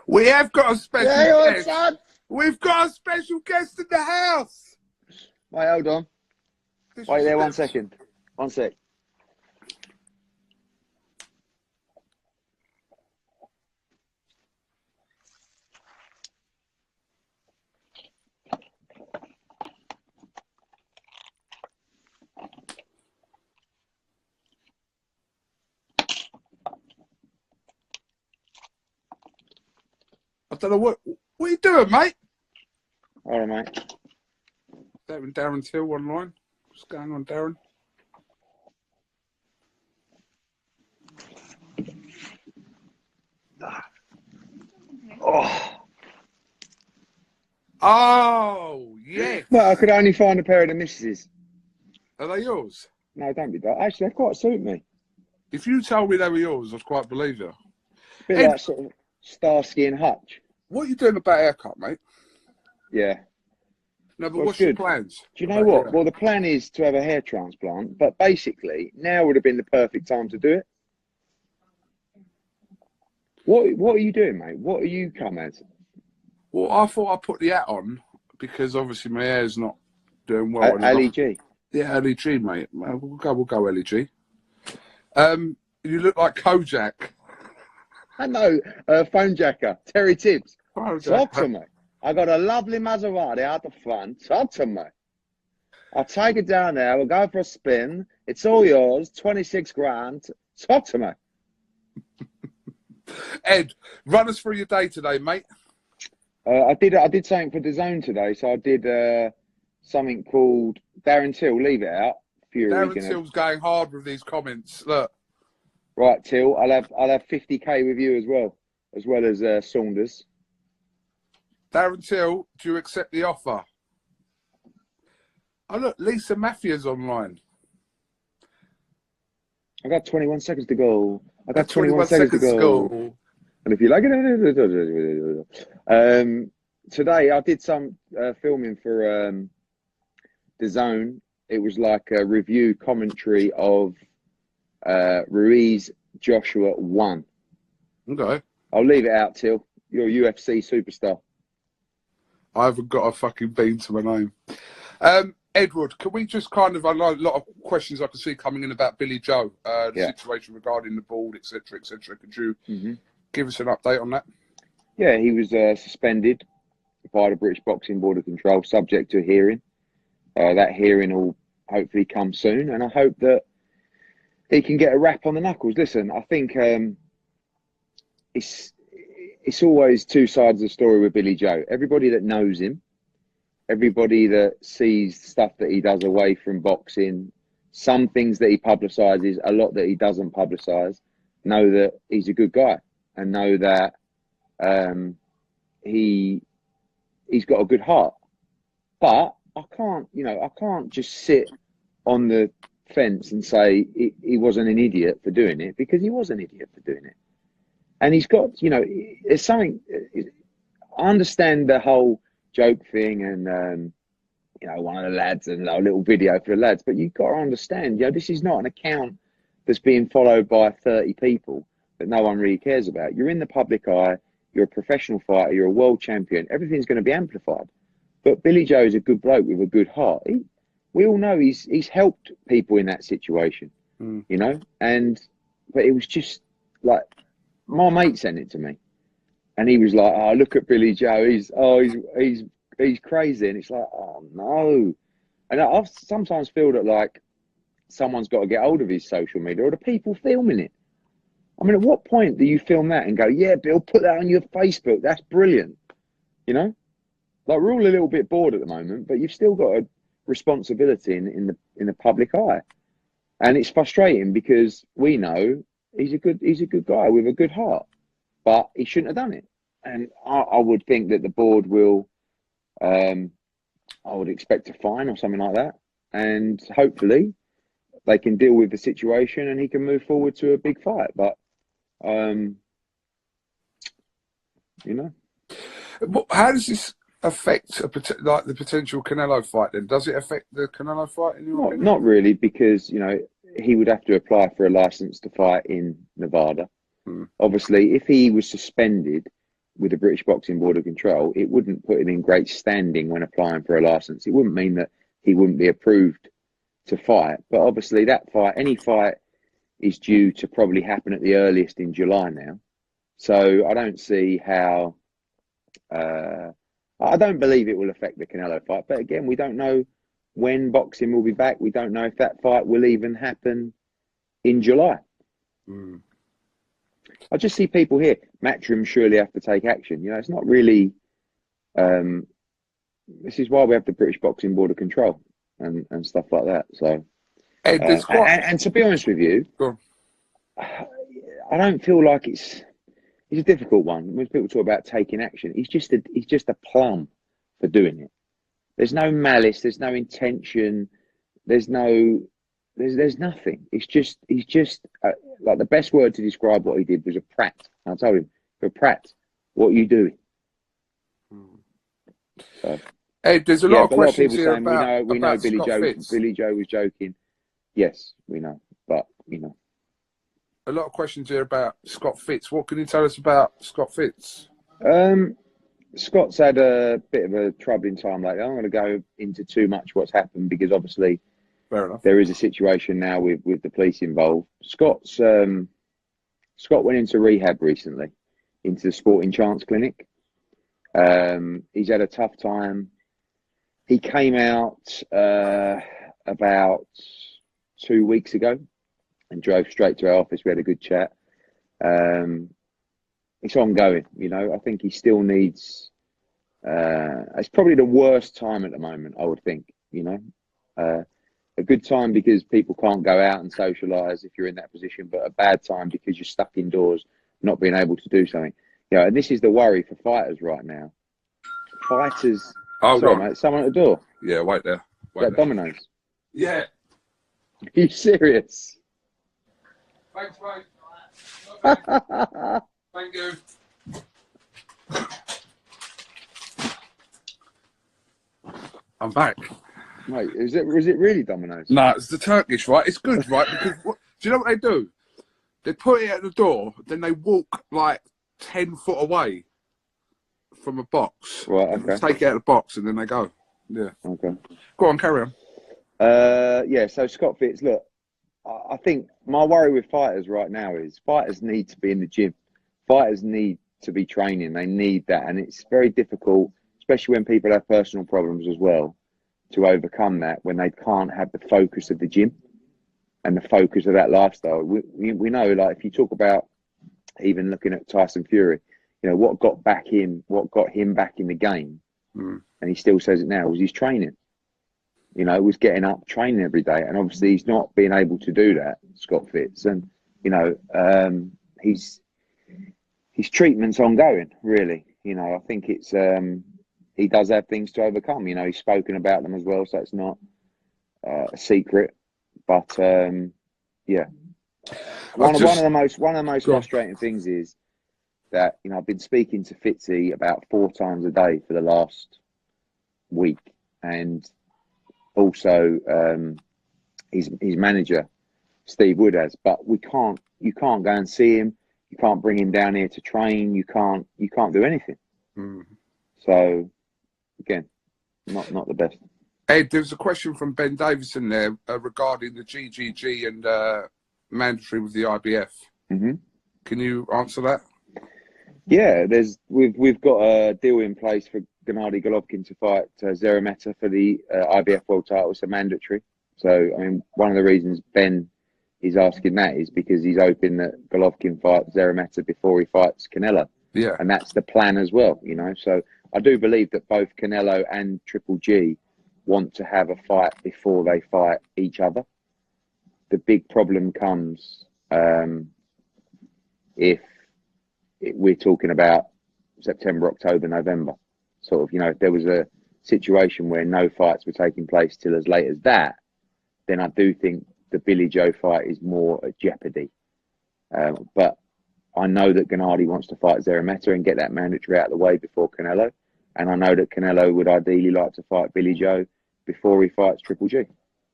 We have got a special guest. Son. We've got a special guest in the house. Wait, hold on. Wait there 1 second. 1 sec. I don't know what are you doing, mate? All right, mate. Darren Till online. What's going on, Darren? Oh, yes. Well, I could only find a pair of the missuses. Are they yours? No, don't be that. Actually, they quite suit me. If you told me they were yours, I'd quite believe you. Bit like sort of Starsky and Hutch. What are you doing about haircut, mate? Yeah. No, but what's your plans? Do you know what? Well, the plan is to have a hair transplant, but basically, now would have been the perfect time to do it. What are you doing, mate? What are you come as? Well, I thought I'd put the hat on because obviously my hair's not doing well. LEG. Yeah, LEG, mate. We'll go LEG. You look like Kojak. I know, phone jacker, Terry Tibbs. Talk to me. I got a lovely Maserati out the front. Talk to me. I'll take it down there. We'll go for a spin. It's all yours. 26 grand. Talk to me. Ed, run us through your day today, mate. I did something for the Zone today. So I did something called Darren Till. Leave it out. Fury. Darren Till's going hard with these comments. Look. Right, Till. I'll have 50k with you as well as Saunders. Darren Till, do you accept the offer? Oh look, Lisa Matthews online. I got 21 seconds to go. I got 21 seconds to go. And if you like it, today I did some filming for the Zone. It was like a review commentary of Ruiz Joshua 1. Okay. I'll leave it out, Till. You're a UFC superstar. I haven't got a fucking bean to my name. Edward, can we just I know a lot of questions I can see coming in about Billy Joe, the situation regarding the board, etc., etc. Could you give us an update on that? Yeah, he was suspended by the British Boxing Board of Control, subject to a hearing. That hearing will hopefully come soon, and I hope that he can get a rap on the knuckles. Listen, I think it's always two sides of the story with Billy Joe. Everybody that knows him, everybody that sees stuff that he does away from boxing, some things that he publicises, a lot that he doesn't publicise, know that he's a good guy and know that he's got a good heart. But I can't just sit on the fence and say he wasn't an idiot for doing it, because he was an idiot for doing it. And he's got, it's something, I understand the whole joke thing and, one of the lads and a little video for the lads, but you've got to understand, this is not an account that's being followed by 30 people that no one really cares about. You're in the public eye, you're a professional fighter, you're a world champion, everything's going to be amplified. But Billy Joe is a good bloke with a good heart. We all know he's helped people in that situation, but it was just like, my mate sent it to me, and he was like, "Oh, look at Billy Joe. He's crazy." And it's like, "Oh no!" And I sometimes feel that like someone's got to get hold of his social media or the people filming it. I mean, at what point do you film that and go, "Yeah, Bill, put that on your Facebook. That's brilliant." Like we're all a little bit bored at the moment, but you've still got a responsibility in the public eye, and it's frustrating because we know. He's a good guy with a good heart, but he shouldn't have done it. And I would think that the board will, I would expect a fine or something like that. And hopefully they can deal with the situation and he can move forward to a big fight. But, How does this affect the potential Canelo fight then? Does it affect the Canelo fight in your opinion? Not really, because, he would have to apply for a license to fight in Nevada. Obviously, if he was suspended, with the British Boxing Board of Control, it wouldn't put him in great standing when applying for a licence. It wouldn't mean that he wouldn't be approved to fight. But obviously that fight, any fight, is due to probably happen at the earliest in July now. So I don't see how... I don't believe it will affect the Canelo fight. But again, we don't know when boxing will be back. We don't know if that fight will even happen in July. Mm. I just see people here. Matchroom surely have to take action. You know, it's not really... this is why we have the British Boxing Board of Control and stuff like that. So... and to be honest with you, I don't feel like it's a difficult one. When people talk about taking action, he's just a plum for doing it. There's no malice, there's no intention, there's nothing. He's just like, the best word to describe what he did was a prat. I told him, "You're a prat. What are you doing?" So, Ed, there's a lot of questions people here saying, about we know Billy Scott Joe. Fitz. Billy Joe was joking. Yes, we know, but you know. A lot of questions here about Scott Fitz. What can you tell us about Scott Fitz? Scott's had a bit of a troubling time lately. I'm going to go into too much what's happened because obviously there is a situation now with the police involved. Scott went into rehab recently, into the Sporting Chance Clinic. He's had a tough time. He came out about 2 weeks ago and drove straight to our office. We had a good chat. It's ongoing, you know. I think he still needs... it's probably the worst time at the moment, I would think, you know. A good time because people can't go out and socialise if you're in that position, but a bad time because you're stuck indoors, not being able to do something. You know, and this is the worry for fighters right now. Fighters... Oh, sorry, mate, someone at the door. Yeah, wait there. Is that Domino's? Yeah. Are you serious? Thanks, mate. Thank you. I'm back. Mate, is it really Domino's? No, it's the Turkish, right? It's good, right? Because do you know what they do? They put it at the door, then they walk like 10 foot away from a box. Right, okay. Take it out of the box and then they go. Yeah. Okay. Go on, carry on. Yeah, so Scott Fitz, look, I think my worry with fighters right now is fighters need to be in the gym. Fighters need to be training. They need that. And it's very difficult, especially when people have personal problems as well, to overcome that when they can't have the focus of the gym and the focus of that lifestyle. We know, like, if you talk about even looking at Tyson Fury, you know, what got him back in the game, and he still says it now, was his training. You know, it was getting up, training every day. And obviously he's not being able to do that, Scott Fitz. And, you know, his treatment's ongoing, really. You know, I think it's, he does have things to overcome. You know, he's spoken about them as well, so it's not a secret. But, yeah. One of the most frustrating things is that, you know, I've been speaking to Fitzy about 4 times a day for the last week. And also his manager, Steve Wood, has. But you can't go and see him. You can't bring him down here to train. You can't do anything. So, again, not the best. Ed, there's a question from Ben Davison there regarding the GGG and mandatory with the IBF. Can you answer that? Yeah, we've got a deal in place for Gennady Golovkin to fight Zeremeta for the IBF world title. It's a mandatory. So, I mean, one of the reasons Ben is asking that is because he's hoping that Golovkin fights Zeremeta before he fights Canelo. Yeah. And that's the plan as well, you know. So I do believe that both Canelo and Triple G want to have a fight before they fight each other. The big problem comes if we're talking about September, October, November. Sort of, you know, if there was a situation where no fights were taking place till as late as that, then I do think the Billy Joe fight is more at jeopardy. But I know that Gennady wants to fight Zeremeta and get that mandatory out of the way before Canelo. And I know that Canelo would ideally like to fight Billy Joe before he fights Triple G.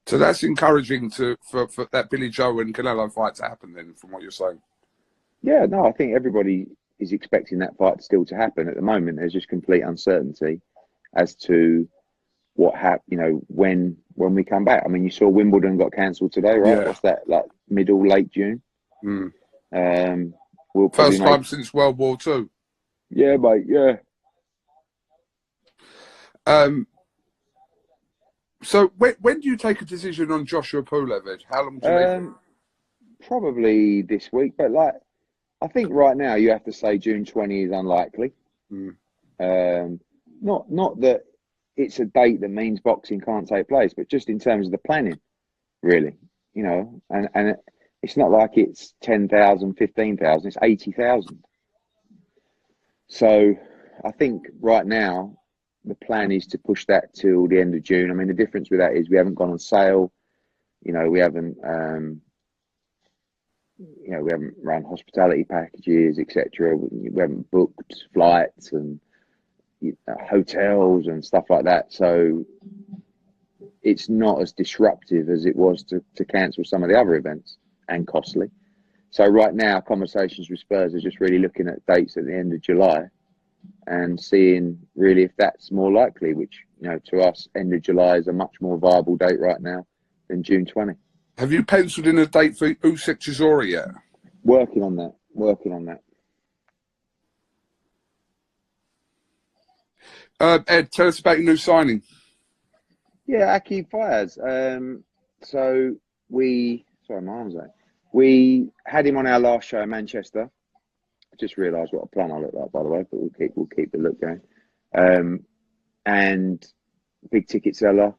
So that's encouraging for that Billy Joe and Canelo fight to happen then, from what you're saying? Yeah, no, I think everybody is expecting that fight still to happen. At the moment, there's just complete uncertainty as to what when we come back. I mean, you saw Wimbledon got cancelled today, right? Yeah. What's that, like late June? We'll First time since World War II. Yeah, mate. Yeah. So when do you take a decision on Joshua Pulev, Ed? How long do you leave it? Probably this week, but I think right now you have to say June 20 is unlikely. Not that it's a date that means boxing can't take place, but just in terms of the planning, really, and it's not like it's 10,000, 15,000, it's 80,000. So I think right now the plan is to push that till the end of June. I mean, the difference with that is we haven't gone on sale. We haven't, we haven't run hospitality packages, etc. We haven't booked flights and hotels and stuff like that. So it's not as disruptive as it was to cancel some of the other events, and costly. So right now, conversations with Spurs are just really looking at dates at the end of July and seeing really if that's more likely, which, to us, end of July is a much more viable date right now than June 20. Have you penciled in a date for Usyk Chisora yet? Working on that. Ed, tell us about your new signing. Yeah, Aki Fires. So my arm's out. We had him on our last show in Manchester. I just realised what a plum I look like, by the way, but we'll keep the look going. And big ticket seller.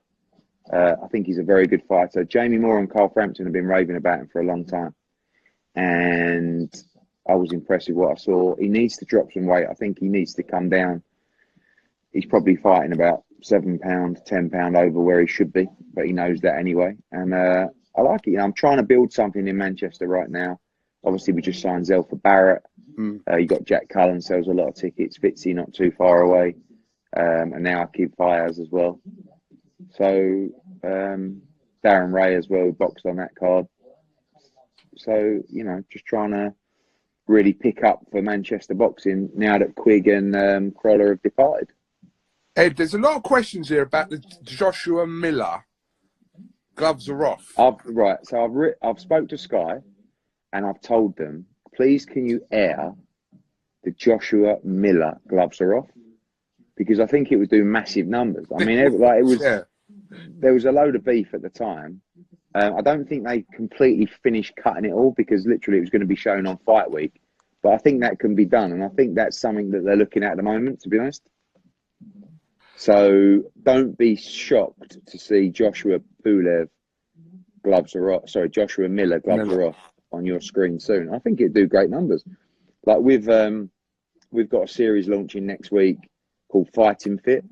I think he's a very good fighter. Jamie Moore and Carl Frampton have been raving about him for a long time, and I was impressed with what I saw. He needs to drop some weight. I think he needs to come down. He's probably fighting about £7, £10 over where he should be, but he knows that anyway. And I like it. I'm trying to build something in Manchester right now. Obviously, we just signed Zelfa Barrett. You got Jack Cullen sells a lot of tickets. Fitzy not too far away, and now I keep Fires as well. So Darren Ray as well boxed on that card. So just trying to really pick up for Manchester boxing now that Quigg and Crawler have departed. Ed, there's a lot of questions here about the Joshua Miller gloves are off. So I've spoke to Sky, and I've told them, please can you air the Joshua Miller gloves are off, because I think it would do massive numbers. I mean, there was a load of beef at the time. I don't think they completely finished cutting it all, because literally it was going to be shown on Fight Week. But I think that can be done, and I think that's something that they're looking at the moment, to be honest. So don't be shocked to see Joshua Miller gloves are off on your screen soon. I think it'd do great numbers. Like we've got a series launching next week called Fighting Fit,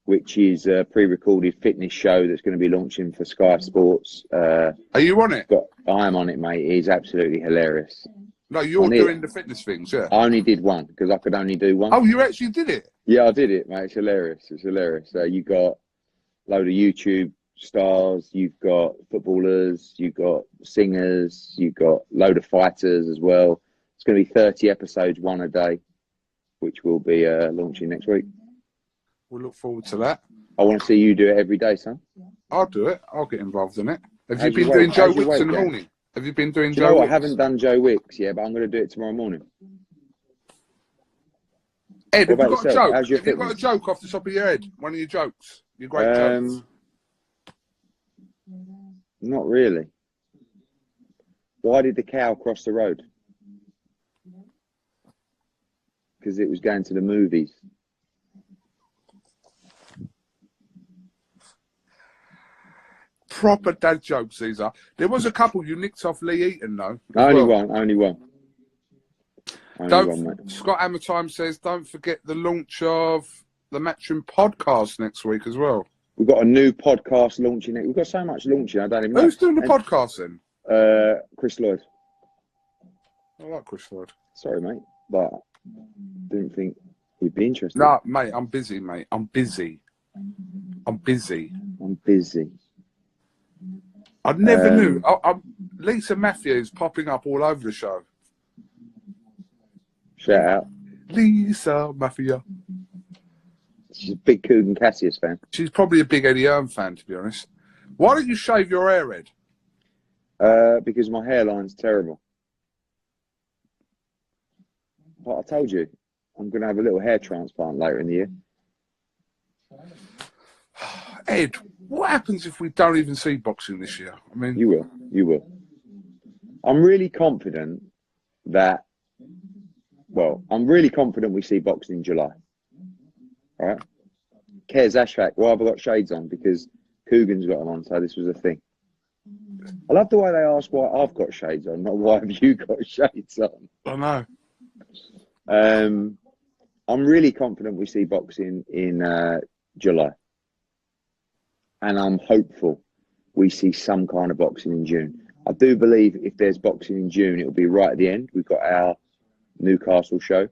which is a pre-recorded fitness show that's going to be launching for Sky Sports. Are you on it? I am on it, mate. It's absolutely hilarious. No, you're doing the fitness things, yeah? I only did one, because I could only do one. Oh, you actually did it? Yeah, I did it, mate. It's hilarious. You got a load of YouTube stars, you've got footballers, you've got singers, you've got a load of fighters as well. It's going to be 30 episodes, one a day, which will be launching next week. We'll look forward to that. I want to see you do it every day, son. I'll do it. I'll get involved in it. Have you been doing Joe Wicks in the morning? Have you been doing Joe Wicks? I haven't done Joe Wicks yet, but I'm going to do it tomorrow morning. Ed, have you got a joke? Have you got a joke off the top of your head? One of your jokes? Your great jokes? Not really. Why did the cow cross the road? Because it was going to the movies. Proper dad joke, Caesar. There was a couple you nicked off Lee Eaton, though. Only one. Scott Hammertime says, don't forget the launch of the Matchroom podcast next week as well. We've got a new podcast launching. We've got so much launching, I don't even know. Who's doing the podcast then? Chris Lloyd. I like Chris Lloyd. Sorry, mate, but didn't think you'd be interested. No, mate, I'm busy, mate. I'm busy. I never knew. Lisa Matthews popping up all over the show. Shout out. Lisa Mafia. She's a big Coogan Cassius fan. She's probably a big Eddie Hearn fan, to be honest. Why don't you shave your hair, Ed? Because my hairline's terrible. But I told you, I'm going to have a little hair transplant later in the year. Ed, what happens if we don't even see boxing this year? I mean, You will. You will. I'm really confident that, I'm really confident we see boxing in July. All right? Kez Ashfaq, why have I got shades on? Because Coogan's got them on, so this was a thing. I love the way they ask why I've got shades on, not why have you got shades on. I know. I'm really confident we see boxing in July. And I'm hopeful we see some kind of boxing in June. I do believe if there's boxing in June, it'll be right at the end. We've got our Newcastle show.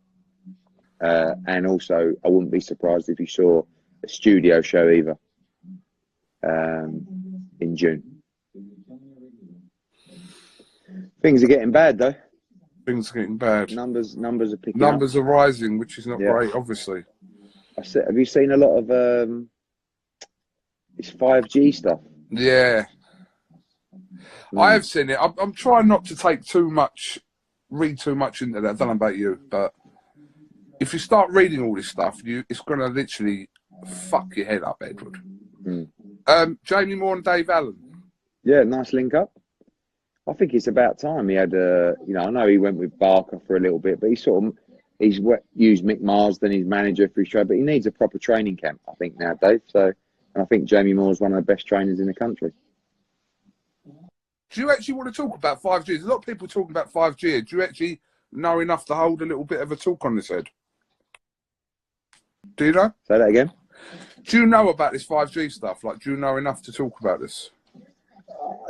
And also, I wouldn't be surprised if you saw a studio show either in June. Things are getting bad, though. Things are getting bad. Numbers are picking Numbers up. are rising, which is not great, obviously. Have you seen a lot of this 5G stuff? Yeah. I have seen it. I'm trying not to read too much into that. I don't know about you, but if you start reading all this stuff, it's going to literally fuck your head up, Edward. Jamie Moore and Dave Allen. Yeah, nice link up. I think it's about time he had I know he went with Barker for a little bit, but he's used Mick Marsden, his manager, for his show, but he needs a proper training camp, I think, now, Dave. So, and I think Jamie Moore is one of the best trainers in the country. Do you actually want to talk about 5G? There's a lot of people talking about 5G. Do you actually know enough to hold a little bit of a talk on this, Ed? Do you know? Say that again. Do you know about this 5G stuff? Like, do you know enough to talk about this?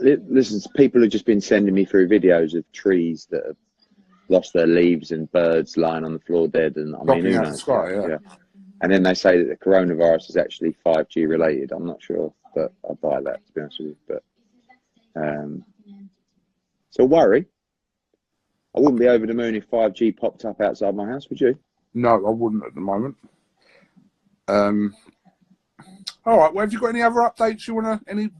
Listen, people have just been sending me through videos of trees that have lost their leaves and birds lying on the floor dead. And I mean, who knows? Sky, yeah. And then they say that the coronavirus is actually 5G related. I'm not sure, but I buy that, to be honest with you. But so worry. I wouldn't be over the moon if 5G popped up outside my house, would you? No, I wouldn't at the moment. All right. Well, have you got any other updates you want to?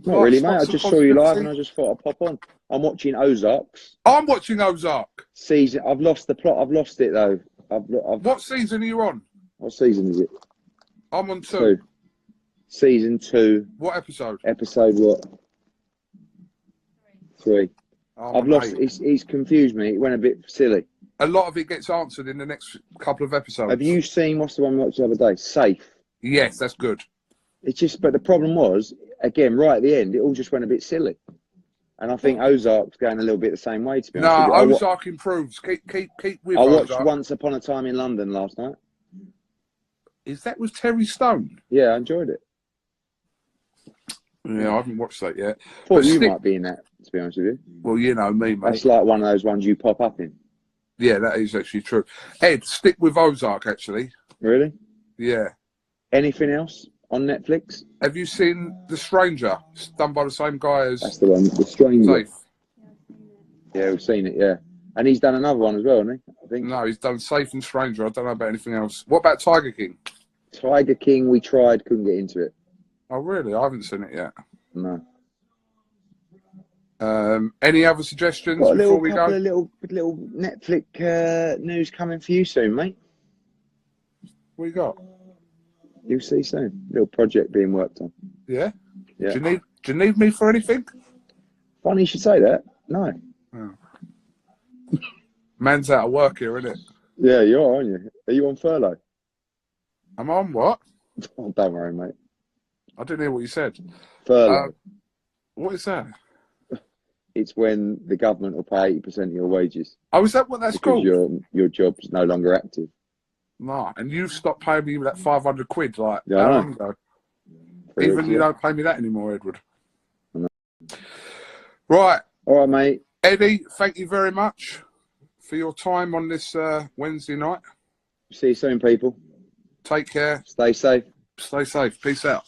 Not really, mate. I just saw you live and I just thought I'd pop on. I'm watching Ozarks. I'm watching Ozark. Season. I've lost the plot. I've lost it, though. What season are you on? What season is it? I'm on 2. Season 2. What episode? Episode what? 3. Oh, I've lost. It's confused me. It went a bit silly. A lot of it gets answered in the next couple of episodes. Have you seen, what's the one we watched the other day? Safe. Yes, that's good. It's just, but the problem was, again, right at the end, it all just went a bit silly. And I think Ozark's going a little bit the same way, to be honest with you. Ozark improves. Keep with I watched Ozark. Once Upon a Time in London last night. Is that with Terry Stone? Yeah, I enjoyed it. Yeah, I haven't watched that yet. Thought you might be in that, to be honest with you. Well, you know me, mate. That's like one of those ones you pop up in. Yeah, that is actually true. Ed, stick with Ozark, actually. Really? Yeah. Anything else on Netflix? Have you seen The Stranger? It's done by the same guy as... That's the one, The Stranger. Safe. Yeah, we've seen it, yeah. And he's done another one as well, hasn't he? I think. No, he's done Safe and Stranger. I don't know about anything else. What about Tiger King? Tiger King, we tried, couldn't get into it. Oh, really? I haven't seen it yet. No. Any other suggestions before we go? A little Netflix news coming for you soon, mate. What you got? You'll see soon. Little project being worked on. Yeah? Yeah. Do you need me for anything? Funny you should say that. No. Oh. Man's out of work here, isn't it? Yeah, you are, aren't you? Are you on furlough? I'm on what? Oh, don't worry, mate. I didn't hear what you said. Furlough. What is that? It's when the government will pay 80% of your wages. Oh, is that what that's because called? Your job's no longer active. No, and you've stopped paying me that 500 quid like yeah, how long ago? Even you don't pay me that anymore, Edward. Right. All right, mate. Eddie, thank you very much for your time on this Wednesday night. See you soon, people. Take care. Stay safe. Stay safe. Peace out.